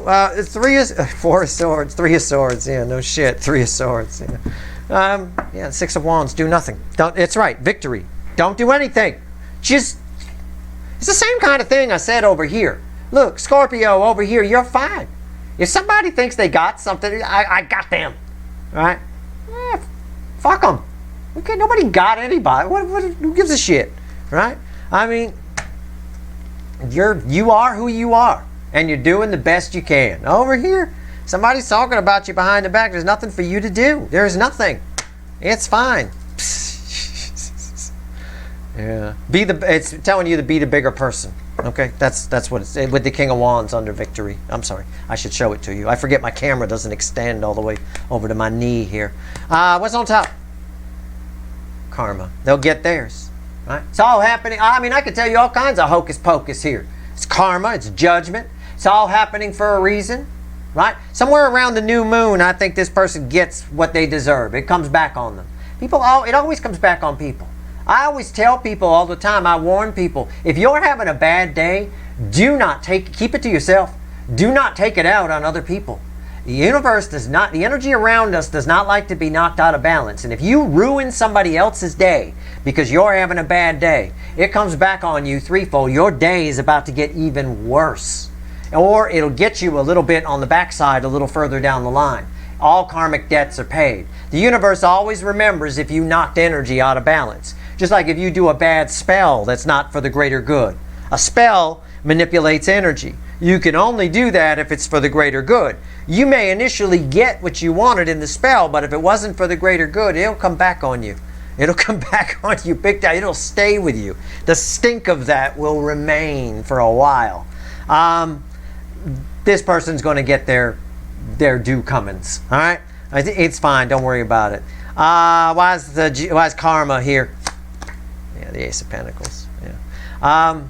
Four of Swords. Three of Swords. Yeah, no shit. Three of Swords. Yeah. Six of Wands. Do nothing. It's right. Victory. Don't do anything. It's the same kind of thing I said over here. Look, Scorpio, over here, you're fine. If somebody thinks they got something, I got them, right? Fuck them. Okay, nobody got anybody. Who gives a shit, right? I mean, you are who you are, and you're doing the best you can. Over here, somebody's talking about you behind the back. There's nothing for you to do. There's nothing. It's fine. Yeah. It's telling you to be the bigger person. Okay, that's what it's with the King of Wands under Victory. I'm sorry, I should show it to you. I forget my camera doesn't extend all the way over to my knee here. What's on top? Karma. They'll get theirs. Right? It's all happening. I mean, I could tell you all kinds of hocus pocus here. It's karma. It's judgment. It's all happening for a reason. Right? Somewhere around the new moon, I think this person gets what they deserve. It comes back on them. It always comes back on people. I always tell people all the time, I warn people, if you're having a bad day, keep it to yourself. Do not take it out on other people. The energy around us does not like to be knocked out of balance. And if you ruin somebody else's day because you're having a bad day, it comes back on you threefold. Your day is about to get even worse. Or it'll get you a little bit on the backside a little further down the line. All karmic debts are paid. The universe always remembers if you knocked energy out of balance. Just like if you do a bad spell that's not for the greater good. A spell manipulates energy. You can only do that if it's for the greater good. You may initially get what you wanted in the spell, but if it wasn't for the greater good, it'll come back on you. It'll come back on you big time. It'll stay with you. The stink of that will remain for a while. This person's going to get their due comings. All right? It's fine. Don't worry about it. Why is karma here? Yeah, the Ace of Pentacles. Yeah.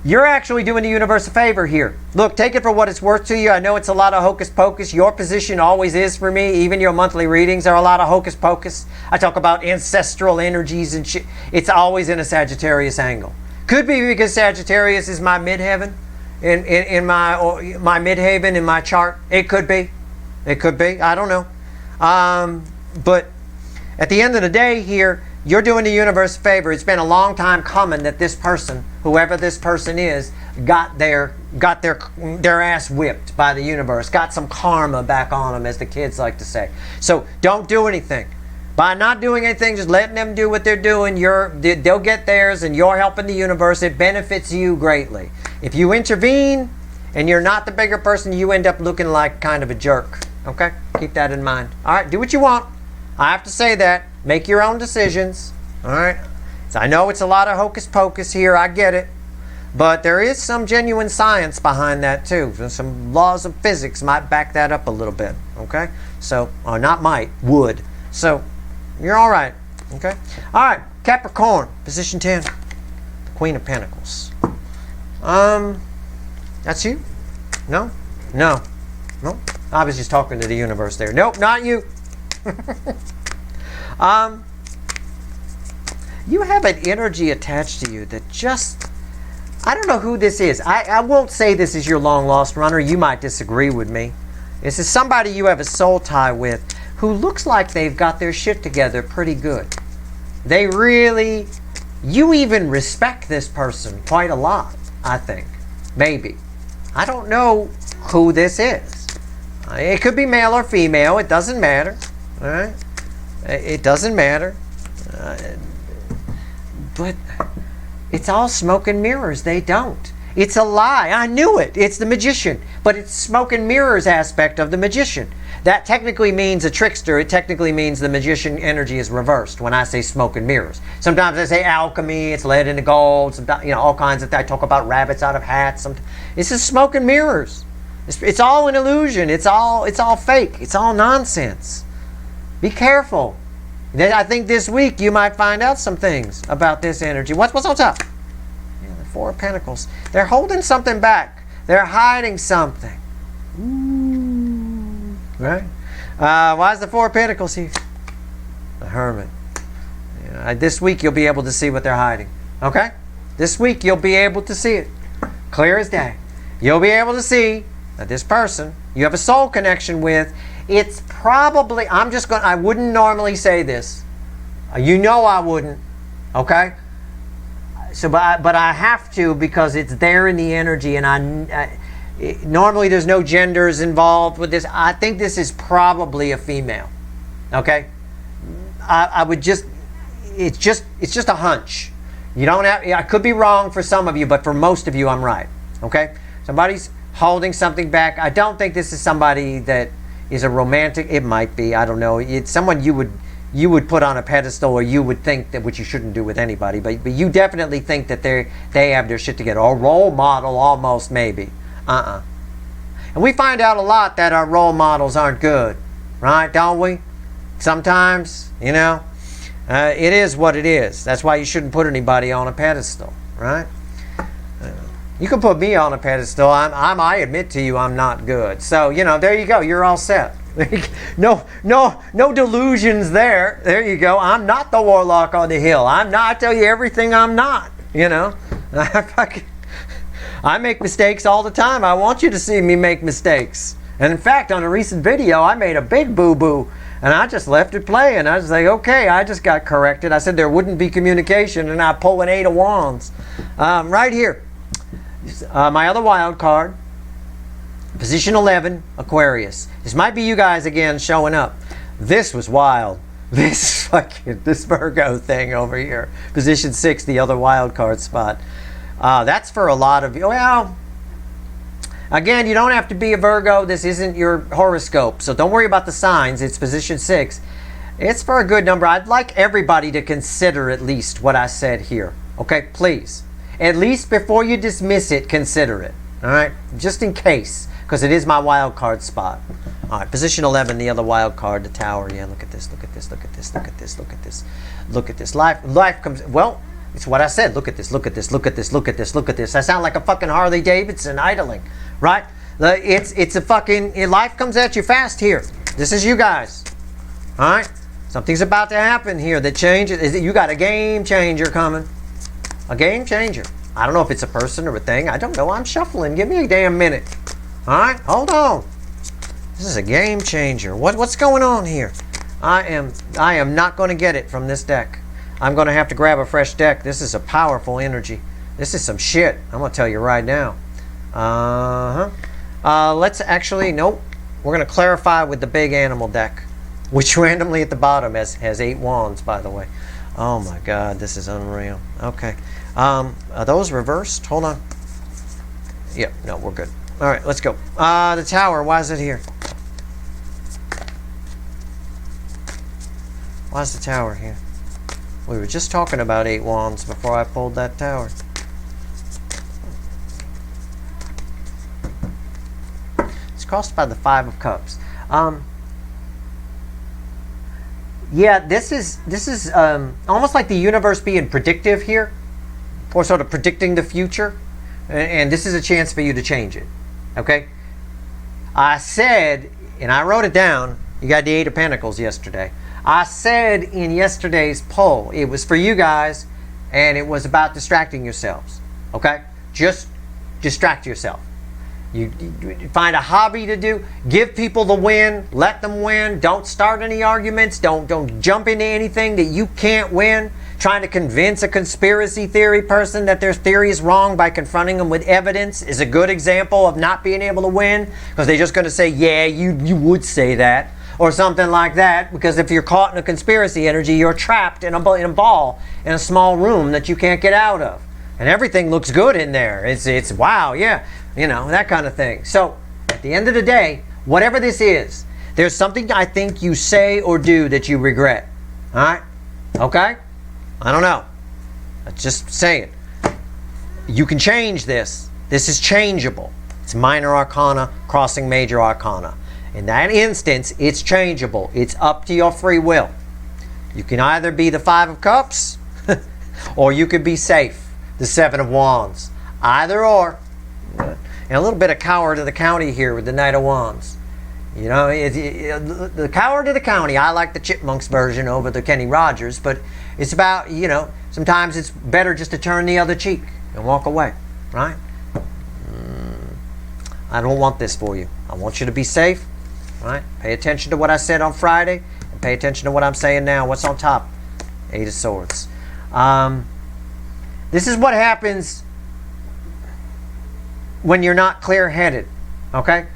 You're actually doing the universe a favor here. Look, take it for what it's worth to you. I know it's a lot of hocus pocus. Your position always is for me. Even your monthly readings are a lot of hocus pocus. I talk about ancestral energies and shit. It's always in a Sagittarius angle. Could be because Sagittarius is my midheaven in my midhaven in my chart. It could be. It could be. I don't know. But at the end of the day here, you're doing the universe a favor. It's been a long time coming that this person, whoever this person is, got their ass whipped by the universe, got some karma back on them, as the kids like to say. So don't do anything. By not doing anything, just letting them do what they're doing, they'll get theirs, and you're helping the universe. It benefits you greatly. If you intervene and you're not the bigger person, you end up looking like kind of a jerk. Okay? Keep that in mind. All right, do what you want. I have to say that. Make your own decisions. All right? So I know it's a lot of hocus pocus here. I get it. But there is some genuine science behind that too. Some laws of physics might back that up a little bit. Okay? So, or not might, would. So, you're all right. Okay? All right. Capricorn, position 10. The Queen of Pentacles. That's you? No? No. No? I was just talking to the universe there. Nope, not you. You have an energy attached to you that just, I don't know who this is. I won't say this is your long lost runner. You might disagree with me. This is somebody you have a soul tie with who looks like they've got their shit together pretty good. They really, you even respect this person quite a lot, I think. Maybe. I don't know who this is. It could be male or female. It doesn't matter. All right? It doesn't matter. But it's all smoke and mirrors. They don't. It's a lie. I knew it. It's the magician. But it's smoke and mirrors aspect of the magician. That technically means a trickster. It technically means the magician energy is reversed when I say smoke and mirrors. Sometimes I say alchemy. It's lead into gold. Sometimes, all kinds of things. I talk about rabbits out of hats. This is smoke and mirrors. It's all an illusion. It's all fake. It's all nonsense. Be careful. I think this week you might find out some things about this energy. What's on top? Yeah, the Four of Pentacles. They're holding something back. They're hiding something. Ooh. Right? Why is the Four of Pentacles here? The Hermit. Yeah, this week you'll be able to see what they're hiding. Okay? This week you'll be able to see it. Clear as day. You'll be able to see that this person you have a soul connection with, it's probably, I wouldn't normally say this. I wouldn't. Okay? So, but I have to because it's there in the energy, and normally there's no genders involved with this. I think this is probably a female. Okay? I would just, it's just a hunch. You don't have, I could be wrong for some of you, but for most of you I'm right. Okay? Somebody's holding something back. I don't think this is somebody that is a romantic. It might be. I don't know. It's someone you would put on a pedestal, or you would think that, which you shouldn't do with anybody. But you definitely think that they have their shit together. A role model, almost, maybe. And we find out a lot that our role models aren't good, right? Don't we? Sometimes, it is what it is. That's why you shouldn't put anybody on a pedestal, right? You can put me on a pedestal. I admit to you I'm not good. So, there you go. You're all set. No delusions there. There you go. I'm not the warlock on the hill. I tell you everything I'm not. I make mistakes all the time. I want you to see me make mistakes. And in fact, on a recent video, I made a big boo-boo. And I just left it play. And I was like, okay, I just got corrected. I said there wouldn't be communication. And I pull an 8 of Wands. Right here. My other wild card, position 11, Aquarius. This might be you guys again showing up. This was wild. This Virgo thing over here. Position 6, the other wild card spot. That's for a lot of you. Well, again, you don't have to be a Virgo. This isn't your horoscope. So don't worry about the signs. It's position 6. It's for a good number. I'd like everybody to consider at least what I said here. Okay, please. At least before you dismiss it, consider it. All right? Just in case, because it is my wild card spot. All right, position 11, the other wild card, the Tower. Yeah, look at this, look at this, look at this, look at this, look at this. Look at this. Life comes, well, It's what I said. Look at this, look at this, look at this, look at this, look at this. I sound like a fucking Harley Davidson idling, right? It's a fucking, life comes at you fast here. This is you guys, all right? Something's about to happen here that changes. You got a game changer coming. A game changer. I don't know if it's a person or a thing. I don't know. I'm shuffling. Give me a damn minute. All right? Hold on. This is a game changer. What's going on here? I am not going to get it from this deck. I'm going to have to grab a fresh deck. This is a powerful energy. This is some shit. I'm going to tell you right now. Let's actually, nope. We're going to clarify with the big animal deck, which randomly at the bottom has 8 wands, by the way. Oh my God, this is unreal. Okay. Are those reversed? Hold on. Yep, no, we're good. All right, let's go. The Tower, why is it here? Why is the Tower here? We were just talking about 8 wands before I pulled that Tower. It's crossed by the 5 of Cups. Yeah, this is almost like the universe being predictive here, or sort of predicting the future, and this is a chance for you to change it. Okay? I said, and I wrote it down. You got the 8 of Pentacles yesterday. I said in yesterday's poll, it was for you guys, and it was about distracting yourselves. Okay? Just distract yourself. You find a hobby to do. Give people the win. Let them win. Don't start any arguments. Don't jump into anything that you can't win. Trying to convince a conspiracy theory person that their theory is wrong by confronting them with evidence is a good example of not being able to win, because they're just going to say, yeah, you would say that, or something like that, because if you're caught in a conspiracy energy, you're trapped in a ball in a small room that you can't get out of. And everything looks good in there. It's wow, yeah, you know, that kind of thing. So at the end of the day, whatever this is, there's something I think you say or do that you regret. All right? Okay? I don't know. I'm just saying. You can change this. This is changeable. It's minor arcana crossing major arcana. In that instance, it's changeable. It's up to your free will. You can either be the 5 of Cups or you could be safe. The 7 of Wands. Either or. And a little bit of coward of the county here with the Knight of Wands. You know, the coward of the county. I like the Chipmunks version over the Kenny Rogers, but it's about, you know, sometimes it's better just to turn the other cheek and walk away, right? I don't want this for you. I want you to be safe, right? Pay attention to what I said on Friday, and pay attention to what I'm saying now. What's on top? 8 of Swords. This is what happens when you're not clear-headed, okay?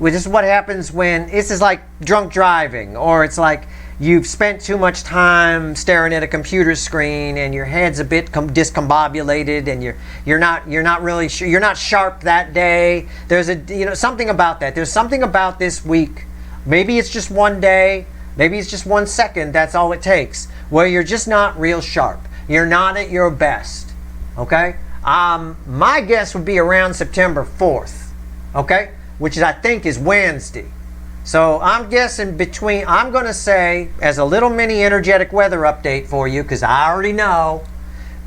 This is what happens when, this is like drunk driving, or it's like you've spent too much time staring at a computer screen and your head's a bit discombobulated, and you're not really sure, you're not sharp that day. There's something about that. There's something about this week. Maybe it's just one day, maybe it's just 1 second, that's all it takes, where you're just not real sharp. You're not at your best. Okay? My guess would be around September 4th. Okay? Which is, I think, is Wednesday. So I'm guessing between, I'm going to say, as a little mini energetic weather update for you, because I already know,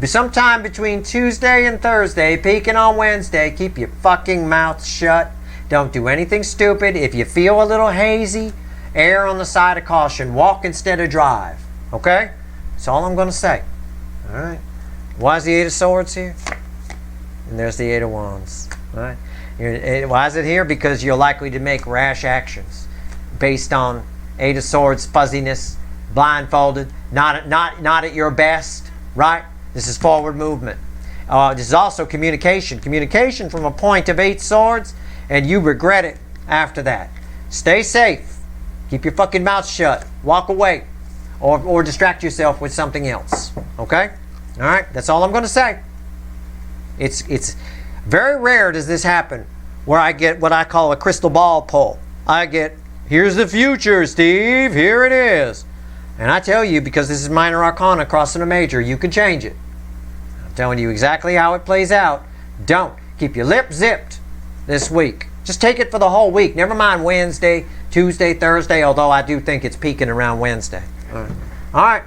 but sometime between Tuesday and Thursday, peaking on Wednesday, keep your fucking mouth shut. Don't do anything stupid. If you feel a little hazy, err on the side of caution. Walk instead of drive. Okay? That's all I'm going to say. All right? Why is the 8 of Swords here? And there's the 8 of Wands. All right? Why is it here? Because you're likely to make rash actions based on 8 of Swords, fuzziness, blindfolded, not at your best, right? This is forward movement. This is also communication. Communication from a point of 8 swords, and you regret it after that. Stay safe. Keep your fucking mouth shut. Walk away. Or distract yourself with something else. Okay? All right? That's all I'm going to say. It's very rare does this happen where I get what I call a crystal ball pull. I get, here's the future, Steve. Here it is. And I tell you, because this is minor arcana crossing a major, you can change it. I'm telling you exactly how it plays out. Don't. Keep your lip zipped this week. Just take it for the whole week. Never mind Wednesday, Tuesday, Thursday, although I do think it's peaking around Wednesday. All right.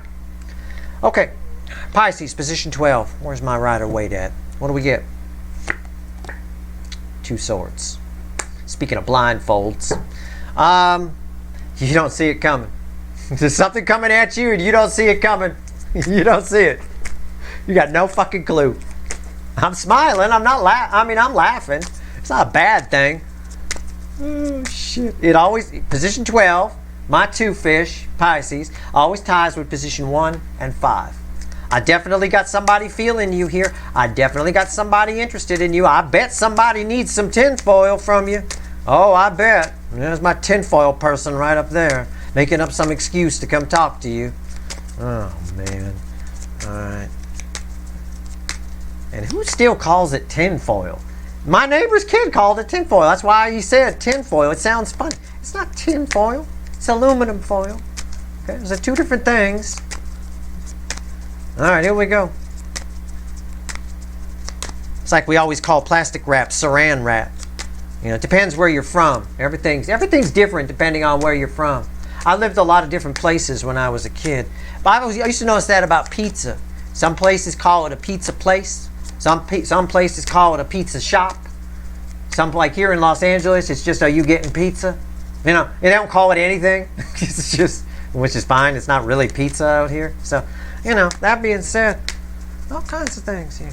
Okay. Pisces, position 12. Where's my Rider Waite at? What do we get? 2 swords. Speaking of blindfolds, you don't see it coming. There's something coming at you and you don't see it coming. You don't see it. You got no fucking clue. I'm smiling. I'm not I'm laughing. It's not a bad thing. Oh, shit. It always, position 12, my 2 fish, Pisces, always ties with position 1 and 5. I definitely got somebody feeling you here. I definitely got somebody interested in you. I bet somebody needs some tinfoil from you. Oh, I bet. There's my tinfoil person right up there, making up some excuse to come talk to you. Oh, man. All right. And who still calls it tinfoil? My neighbor's kid called it tinfoil. That's why he said tinfoil. It sounds funny. It's not tinfoil. It's aluminum foil. Okay, those are 2 different things. All right, here we go. It's like we always call plastic wrap saran wrap. You know, it depends where you're from. Everything's different depending on where you're from. I lived a lot of different places when I was a kid. But I used to notice that about pizza. Some places call it a pizza place. Some places call it a pizza shop. Some, like here in Los Angeles, it's just, are you getting pizza? You know, they don't call it anything. It's just, which is fine. It's not really pizza out here. So, you know, that being said, all kinds of things here.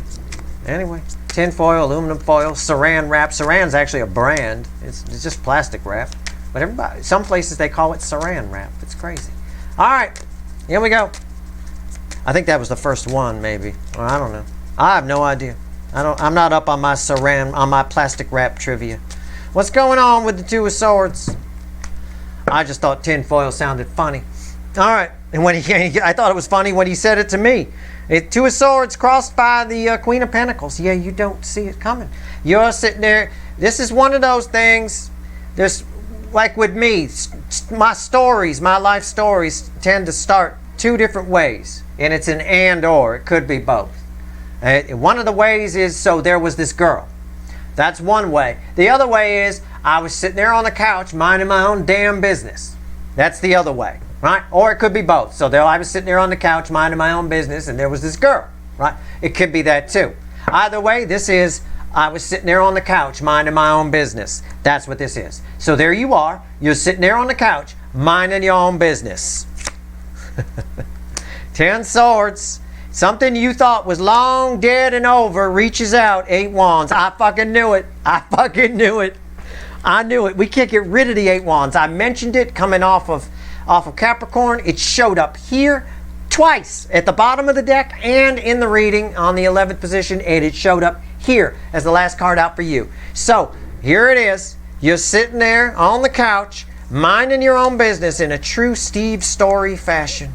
Anyway, tin foil, aluminum foil, saran wrap. Saran's actually a brand. It's just plastic wrap. But some places they call it saran wrap. It's crazy. All right, here we go. I think that was the first one, maybe. Or I don't know. I have no idea. I'm not up on my plastic wrap trivia. What's going on with the 2 of Swords? I just thought tin foil sounded funny. All right, and when I thought it was funny when he said it to me. 2 of Swords crossed by the Queen of Pentacles. Yeah, you don't see it coming. You're sitting there. This is one of those things. There's, like with me, my life stories tend to start 2 different ways. And it's an and or. It could be both. One of the ways is, so there was this girl. That's one way. The other way is, I was sitting there on the couch minding my own damn business. That's the other way, right? Or it could be both. So I was sitting there on the couch minding my own business and there was this girl, right? It could be that too. Either way, this is, I was sitting there on the couch minding my own business. That's what this is. So there you are. You're sitting there on the couch minding your own business. 10 swords. Something you thought was long dead and over reaches out. 8 wands. I fucking knew it. I fucking knew it. I knew it. We can't get rid of the 8 wands. I mentioned it coming off of Capricorn. It showed up here twice at the bottom of the deck and in the reading on the 11th position, and it showed up here as the last card out for you. So here it is. You're sitting there on the couch minding your own business in a true Steve Story fashion.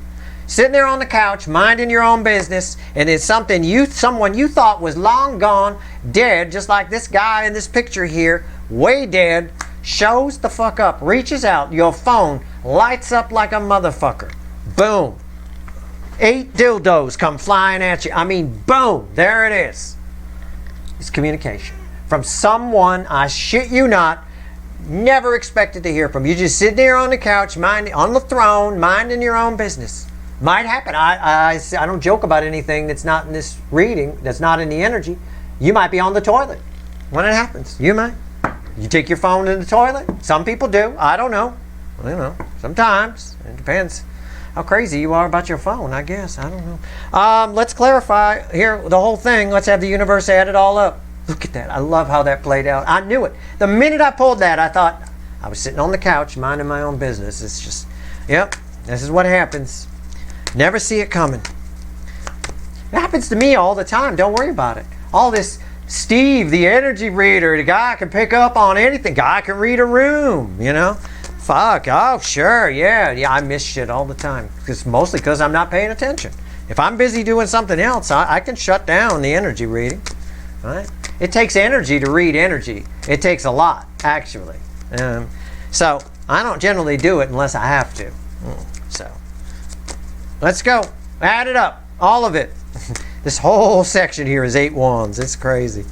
Sitting there on the couch, minding your own business, and it's someone you thought was long gone, dead, just like this guy in this picture here, way dead, shows the fuck up, reaches out, your phone lights up like a motherfucker. Boom. 8 dildos come flying at you. I mean, boom, there it is. It's communication. From someone, I shit you not, never expected to hear from. You just sitting there on the couch, on the throne, minding your own business. Might happen. I don't joke about anything that's not in this reading, that's not in the energy. You might be on the toilet when it happens. You might. You take your phone in the toilet. Some people do. I don't know. You know, sometimes. It depends how crazy you are about your phone, I guess. I don't know. Let's clarify here the whole thing. Let's have the universe add it all up. Look at that. I love how that played out. I knew it. The minute I pulled that, I thought, I was sitting on the couch minding my own business. It's just, yep, this is what happens. Never see it coming. It happens to me all the time. Don't worry about it. All this, Steve, the energy reader, the guy can pick up on anything. Guy can read a room, you know. Fuck, oh, sure, yeah, I miss shit all the time. Mostly because I'm not paying attention. If I'm busy doing something else, I can shut down the energy reading. Right? It takes energy to read energy. It takes a lot, actually. So I don't generally do it unless I have to. So let's go. Add it up. All of it. This whole section here is 8 wands. It's crazy.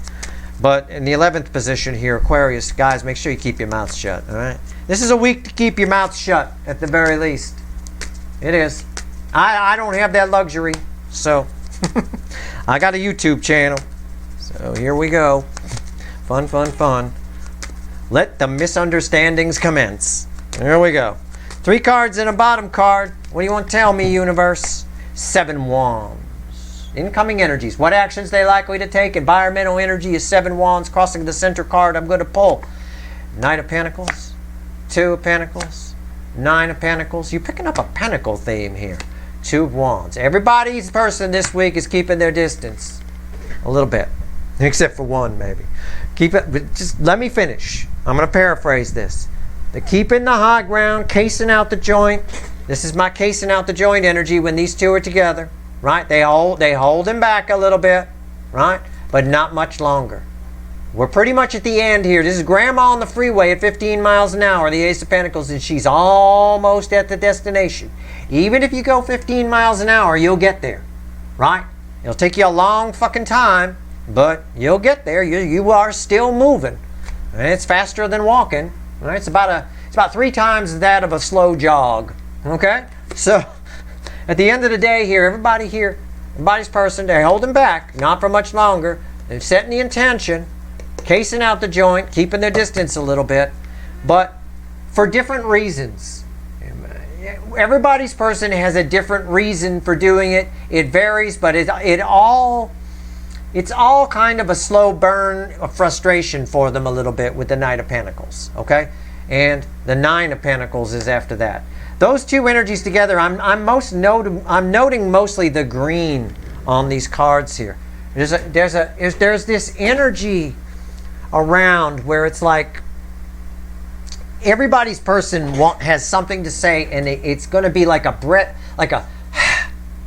But in the 11th position here, Aquarius, guys, make sure you keep your mouth shut. All right. This is a week to keep your mouth shut, at the very least. It is. I don't have that luxury. So I got a YouTube channel. So here we go. Fun, fun, fun. Let the misunderstandings commence. There we go. 3 cards and a bottom card. What do you want to tell me, universe? 7 wands. Incoming energies. What actions they likely to take? Environmental energy is 7 wands. Crossing the center card I'm going to pull. Knight of Pentacles. 2 of Pentacles. 9 of Pentacles. You're picking up a pentacle theme here. 2 of Wands. Everybody's person this week is keeping their distance. A little bit. Except for one, maybe. Keep it, but just let me finish. I'm going to paraphrase this. The keeping the high ground, casing out the joint. This is my casing out the joint energy when these two are together. Right? They hold him back a little bit. Right? But not much longer. We're pretty much at the end here. This is Grandma on the freeway at 15 miles an hour, the Ace of Pentacles, and she's almost at the destination. Even if you go 15 miles an hour, you'll get there. Right? It'll take you a long fucking time, but you'll get there. You are still moving. And it's faster than walking. Right? It's about 3 times that of a slow jog. Okay? So, at the end of the day here, everybody's person, they're holding back, not for much longer. They're setting the intention, casing out the joint, keeping their distance a little bit, but for different reasons. Everybody's person has a different reason for doing it. It varies, but it's all kind of a slow burn of frustration for them a little bit with the Knight of Pentacles, okay? And the 9 of Pentacles is after that. Those two energies together, I'm noting mostly the green on these cards here. There's this energy around where it's like everybody's person has something to say, and it's going to be like a breath, like a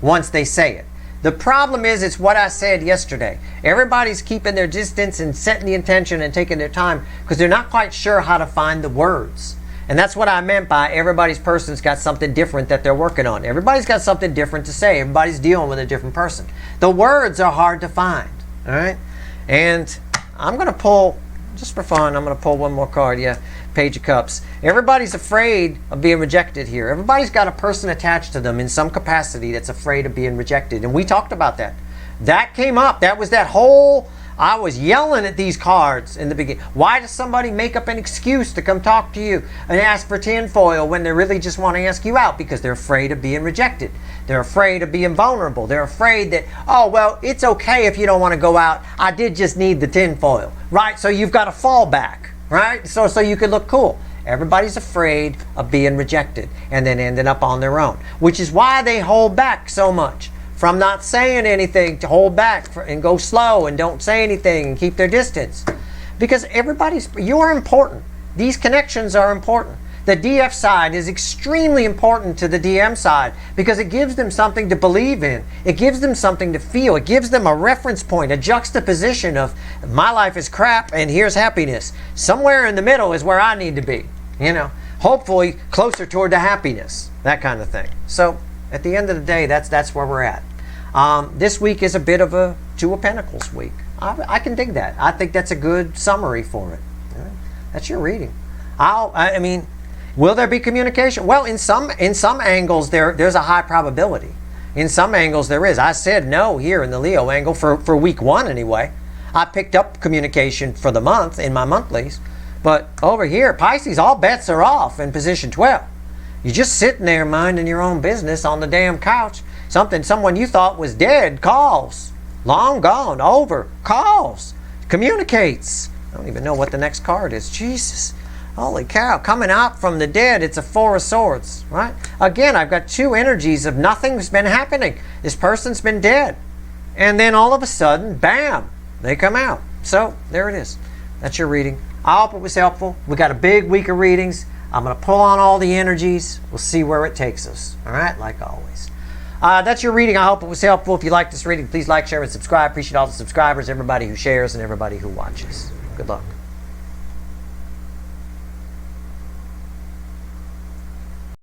once they say it. The problem is, it's what I said yesterday. Everybody's keeping their distance and setting the intention and taking their time because they're not quite sure how to find the words. And that's what I meant by everybody's person's got something different that they're working on. Everybody's got something different to say. Everybody's dealing with a different person. The words are hard to find. All right? And I'm going to pull, just for fun, I'm going to pull one more card. Yeah, Page of Cups. Everybody's afraid of being rejected here. Everybody's got a person attached to them in some capacity that's afraid of being rejected. And we talked about that. That came up. That was that whole... I was yelling at these cards in the beginning. Why does somebody make up an excuse to come talk to you and ask for tinfoil when they really just want to ask you out because they're afraid of being rejected? They're afraid of being vulnerable. They're afraid that, oh, well, it's okay if you don't want to go out. I did just need the tinfoil, right? So you've got a fallback, right? So you can look cool. Everybody's afraid of being rejected and then ending up on their own, which is why they hold back so much. From not saying anything to hold back and go slow and don't say anything and keep their distance. Because you're important. These connections are important. The DF side is extremely important to the DM side because it gives them something to believe in. It gives them something to feel. It gives them a reference point, a juxtaposition of my life is crap and here's happiness. Somewhere in the middle is where I need to be. You know, hopefully closer toward the happiness, that kind of thing. So at the end of the day, that's where we're at. This week is a bit of a 2 of Pentacles week. I can dig that. I think that's a good summary for it. Right? That's your reading. I mean, will there be communication? Well, in some angles there's a high probability. In some angles there is. I said no here in the Leo angle for week 1 anyway. I picked up communication for the month in my monthlies. But over here, Pisces, all bets are off in position 12. You're just sitting there minding your own business on the damn couch. Someone you thought was dead calls. Long gone, over, calls, communicates. I don't even know what the next card is. Jesus. Holy cow. Coming out from the dead, it's a 4 of Swords, right? Again, I've got 2 energies of nothing's been happening. This person's been dead. And then all of a sudden, bam, they come out. So, there it is. That's your reading. I hope it was helpful. We got a big week of readings. I'm going to pull on all the energies. We'll see where it takes us. All right? Like always. That's your reading. I hope it was helpful. If you like this reading, please like, share, and subscribe. Appreciate all the subscribers, everybody who shares, and everybody who watches. Good luck.